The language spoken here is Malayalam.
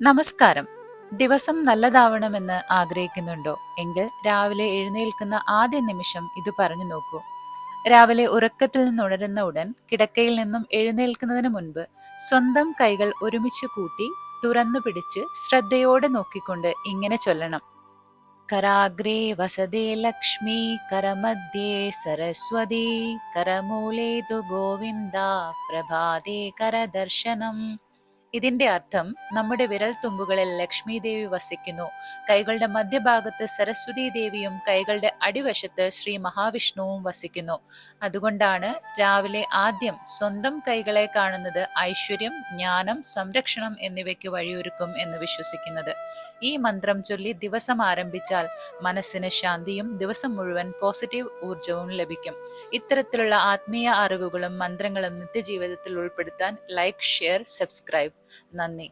നമസ്കാരം. ദിവസം നല്ലതാവണമെന്ന് ആഗ്രഹിക്കുന്നുണ്ടോ? എങ്കിൽ രാവിലെ എഴുന്നേൽക്കുന്ന ആദ്യ നിമിഷം ഇത് പറഞ്ഞു നോക്കൂ. രാവിലെ ഉറക്കത്തിൽ നിന്നുണരുന്ന ഉടൻ കിടക്കയിൽ നിന്നും എഴുന്നേൽക്കുന്നതിന് മുൻപ് സ്വന്തം കൈകൾ ഒരുമിച്ച് കൂട്ടി തുറന്നു പിടിച്ച് ശ്രദ്ധയോടെ നോക്കിക്കൊണ്ട് ഇങ്ങനെ ചൊല്ലണം: കരാഗ്രേ വസതേ ലക്ഷ്മി, കരമധ്യേ സരസ്വതി, കരമൂലേ തു ഗോവിന്ദ, പ്രഭാതേ കരദർശനം. ഇതിന്റെ അർത്ഥം, നമ്മുടെ വിരൽ തുമ്പുകളിൽ ലക്ഷ്മി ദേവി വസിക്കുന്നു, കൈകളുടെ മധ്യഭാഗത്ത് സരസ്വതി ദേവിയും കൈകളുടെ അടിവശത്ത് ശ്രീ മഹാവിഷ്ണുവും വസിക്കുന്നു. അതുകൊണ്ടാണ് രാവിലെ ആദ്യം സ്വന്തം കൈകളെ കാണുന്നത് ഐശ്വര്യം, ജ്ഞാനം, സംരക്ഷണം എന്നിവയ്ക്ക് വഴിയൊരുക്കും എന്ന് വിശ്വസിക്കുന്നത്. ഈ മന്ത്രം ചൊല്ലി ദിവസം ആരംഭിച്ചാൽ മനസ്സിന് ശാന്തിയും ദിവസം മുഴുവൻ പോസിറ്റീവ് ഊർജവും ലഭിക്കും. ഇത്തരത്തിലുള്ള ആത്മീയ അറിവുകളും മന്ത്രങ്ങളും നിത്യജീവിതത്തിൽ ഉൾപ്പെടുത്താൻ ലൈക്ക്, ഷെയർ, സബ്സ്ക്രൈബ്. നന്ദി.